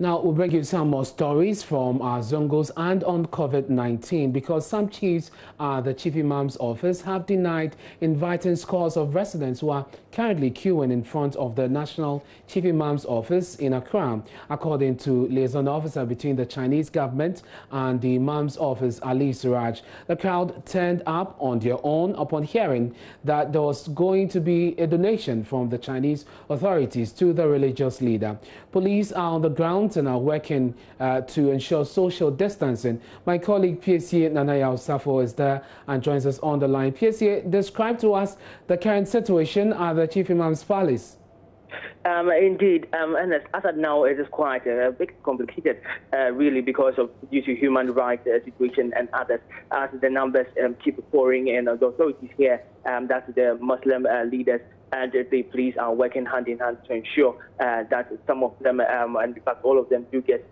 Now, we'll bring you some more stories from our Zongos and on COVID-19 because some chiefs at the Chief Imam's office have denied inviting scores of residents who are currently queuing in front of the National Chief Imam's office in Accra. According to liaison officer between the Chinese government and the Imam's office, Ali Siraj, the crowd turned up on their own upon hearing that there was going to be a donation from the Chinese authorities to the religious leader. Police are on the ground and are working to ensure social distancing. My colleague PSA Nanaya Osafo is there and joins us on the line. PSA, describe to us the current situation at the Chief Imam's Palace. Indeed, and as of now, it is quite a bit complicated, really, because of due to human rights situation and others. As the numbers keep pouring in, the authorities here, that's the Muslim leaders and the police are working hand in hand to ensure that some of them, and in fact all of them, do get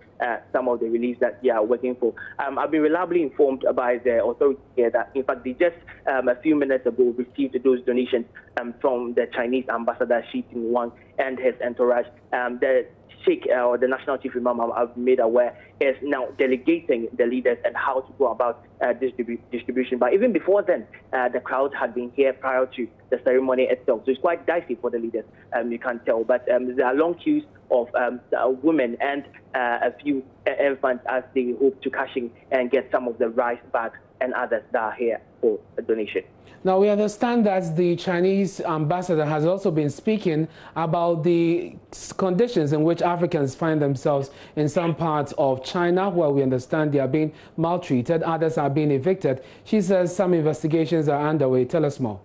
some of the relief that they are working for. I've been reliably informed by the authorities here that, in fact, they just a few minutes ago received those donations from the Chinese ambassador Xi Jinping and his entourage. The Sheikh, or the National Chief Imam, I've made aware, is now delegating the leaders and how to go about distribution. But even before then, the crowd had been here prior to the ceremony itself. So it's quite dicey for the leaders, you can tell. But there are long queues of women and a few infants as they hope to cash in and get some of the rice bags and others that are here for a donation. Now, we understand that the Chinese ambassador has also been speaking about the conditions in which Africans find themselves in some parts of China, where we understand they are being maltreated, others are being evicted. She says some investigations are underway. Tell us more.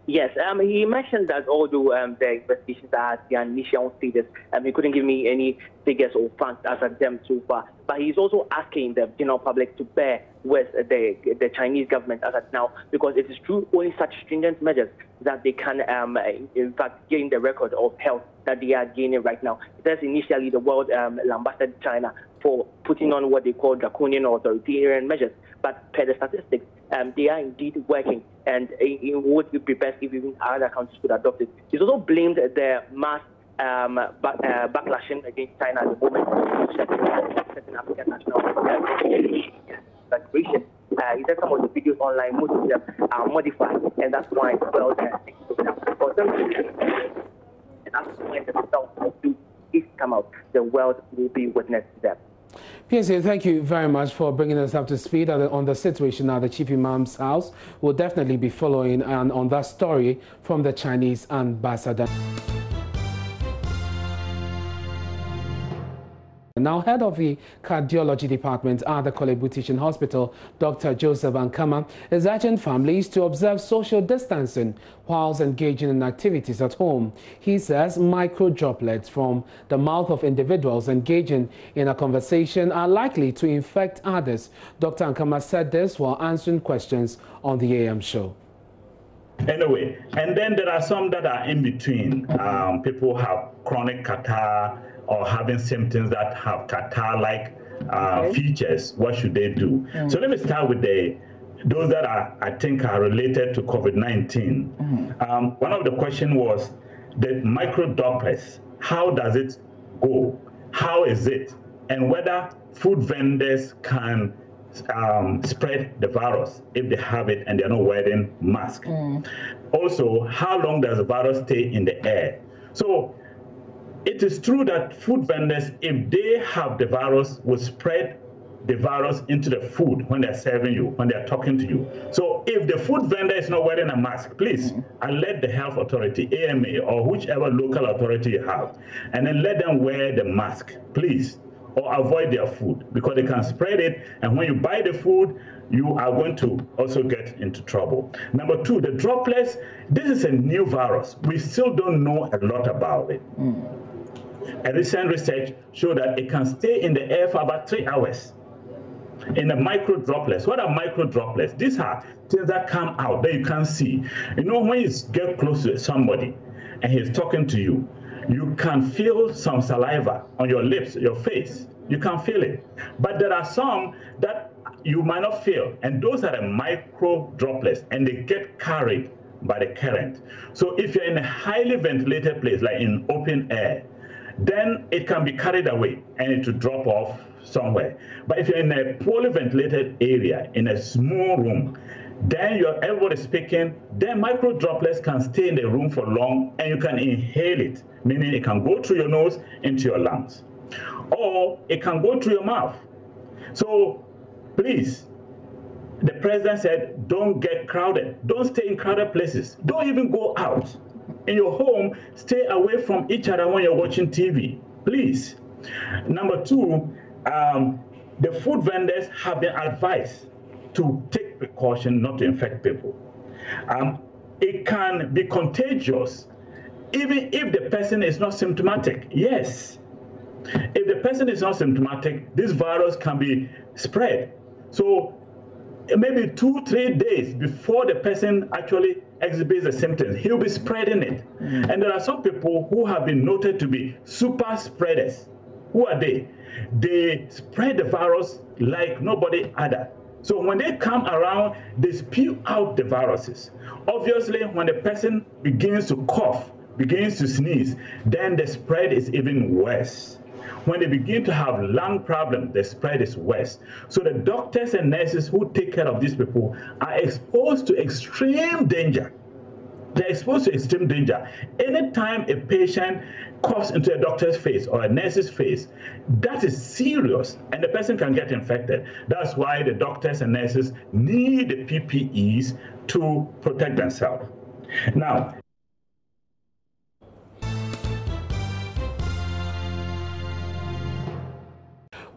Yes, he mentioned that although the investigations are at the initial stages, he couldn't give me any figures or facts as of them so far. But he's also asking the general public to bear with the Chinese government as of now, because it is through only such stringent measures that they can, in fact, gain the record of health that they are gaining right now. That's initially the world lambasted China for putting on what they call draconian authoritarian measures. But per the statistics, they are indeed working, and it would be best if even other countries could adopt it. He's also blamed the mass backlashing against China at the moment, certain African national vibration. He said some of the videos online, most of them are modified, and that's why well, for them, and after when the results do come out, the world will be witness to them. PSA, thank you very much for bringing us up to speed on the situation at the Chief Imam's house. We'll definitely be following on that story from the Chinese ambassador. Now, head of the cardiology department at the Korle Teaching Hospital, Dr. Joseph Ankama, is urging families to observe social distancing whilst engaging in activities at home. He says micro droplets from the mouth of individuals engaging in a conversation are likely to infect others. Dr. Ankama said this while answering questions on the AM show. Anyway, and then there are some that are in between. People have chronic catarrh or having symptoms that have catarrh-like features. What should they do? So let me start with those that I think are related to COVID-19. One of the questions was the micro droplets. How does it go? How is it? And whether food vendors can spread the virus if they have it and they're not wearing masks. Also, how long does the virus stay in the air? So it is true that food vendors, if they have the virus, will spread the virus into the food when they're serving you, when they're talking to you. So if the food vendor is not wearing a mask, please alert the health authority, AMA, or whichever local authority you have, and then let them wear the mask, please, or avoid their food, because they can spread it, and when you buy the food, you are going to also get into trouble. Number two, the droplets. This is a new virus. We still don't know a lot about it. A recent research showed that it can stay in the air for about 3 hours. In the micro droplets. What are micro droplets? These are things that come out that you can't see. You know, when you get close to somebody and he's talking to you, you can feel some saliva on your lips, your face. You can feel it. But there are some that you might not feel, and those are the micro droplets, and they get carried by the current. So if you're in a highly ventilated place, like in open air, then it can be carried away and it will drop off somewhere. But if you're in a poorly ventilated area, in a small room, then everybody speaking, then micro droplets can stay in the room for long and you can inhale it, meaning it can go through your nose into your lungs, or it can go through your mouth. So please, the president said, don't get crowded. Don't stay in crowded places. Don't even go out. In your home, stay away from each other when you're watching TV, please. Number two, the food vendors have been advised to take precaution not to infect people. It can be contagious even if the person is not symptomatic. Yes. If the person is not symptomatic, this virus can be spread. So maybe 2-3 days before the person actually exhibits the symptoms, he'll be spreading it. And there are some people who have been noted to be super spreaders. Who are they? They spread the virus like nobody other. So when they come around, they spew out the viruses. Obviously, when the person begins to cough, begins to sneeze, then the spread is even worse. When they begin to have lung problems, the spread is worse. So the doctors and nurses who take care of these people are exposed to extreme danger. They're exposed to extreme danger. Anytime a patient coughs into a doctor's face or a nurse's face, that is serious, and the person can get infected. That's why the doctors and nurses need the PPEs to protect themselves. Now,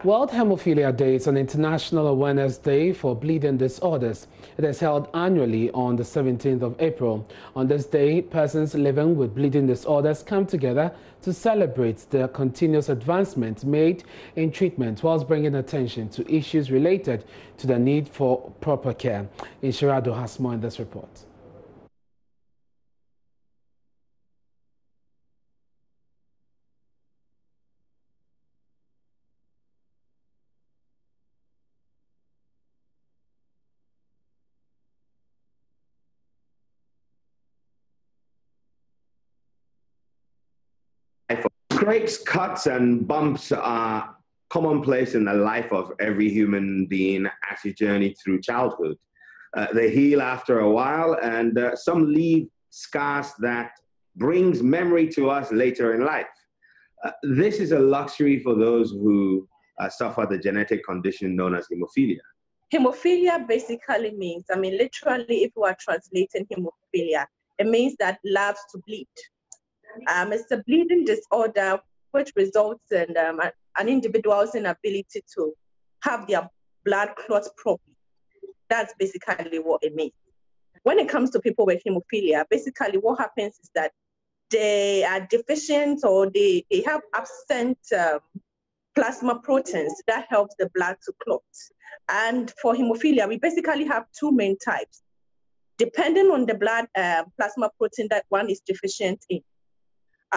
World Hemophilia Day is an international awareness day for bleeding disorders. It is held annually on the 17th of April. On this day, persons living with bleeding disorders come together to celebrate the continuous advancements made in treatment whilst bringing attention to issues related to the need for proper care. Inshirado has more in this report. Scrapes, cuts, and bumps are commonplace in the life of every human being as you journey through childhood. They heal after a while, and some leave scars that brings memory to us later in life. This is a luxury for those who suffer the genetic condition known as hemophilia. Hemophilia basically means, literally, if we are translating hemophilia, it means that loves to bleed. It's a bleeding disorder which results in an individual's inability to have their blood clots properly. That's basically what it means. When it comes to people with hemophilia, basically what happens is that they are deficient or they have absent plasma proteins that helps the blood to clot. And for hemophilia, we basically have two main types, depending on the blood plasma protein that one is deficient in.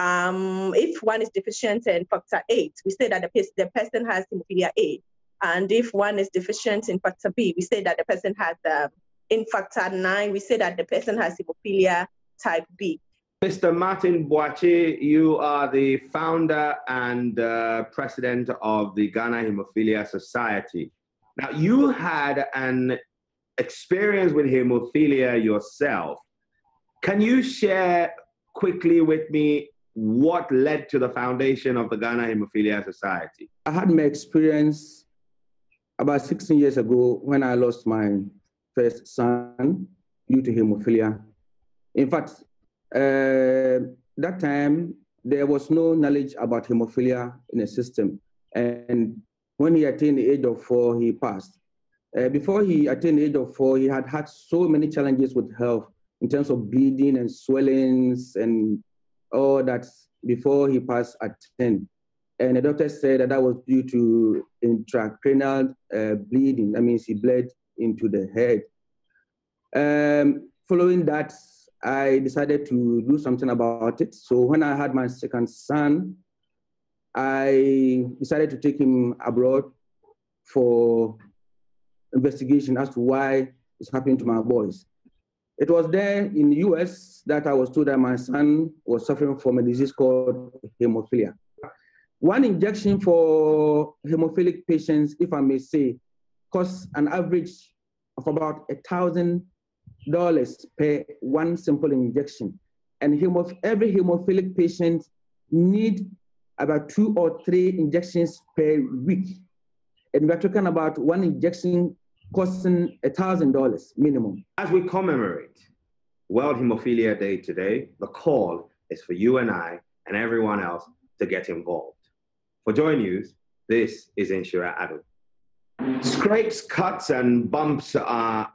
If one is deficient in factor 8, we say that the person has hemophilia A. And if one is deficient in factor B, we say that the person has, in factor 9, we say that the person has hemophilia type B. Mr. Martin Boache, you are the founder and president of the Ghana Hemophilia Society. Now, you had an experience with hemophilia yourself. Can you share quickly with me what led to the foundation of the Ghana Hemophilia Society? I had my experience about 16 years ago when I lost my first son due to hemophilia. In fact, that time, there was no knowledge about hemophilia in the system. And when he attained the age of 4, he passed. Before he attained the age of 4, he had had so many challenges with health in terms of bleeding and swellings and all that before he passed at 10. And the doctor said that was due to intracranial bleeding. That means he bled into the head. Following that, I decided to do something about it. So when I had my second son, I decided to take him abroad for investigation as to why it's happening to my boys. It was there in the US that I was told that my son was suffering from a disease called hemophilia. One injection for hemophilic patients, if I may say, costs an average of about $1,000 per one simple injection. And every hemophilic patient needs about 2 or 3 injections per week. And we're talking about one injection costing $1,000 minimum. As we commemorate World Hemophilia Day today, the call is for you and I and everyone else to get involved. For Joy News, this is Inshira Adu. Scrapes, cuts, and bumps are...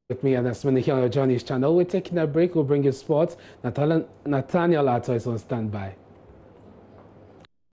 With me, and that's when here on your Johnny's channel. We're taking a break. We'll bring you sports. Nathaniel Ato is on standby.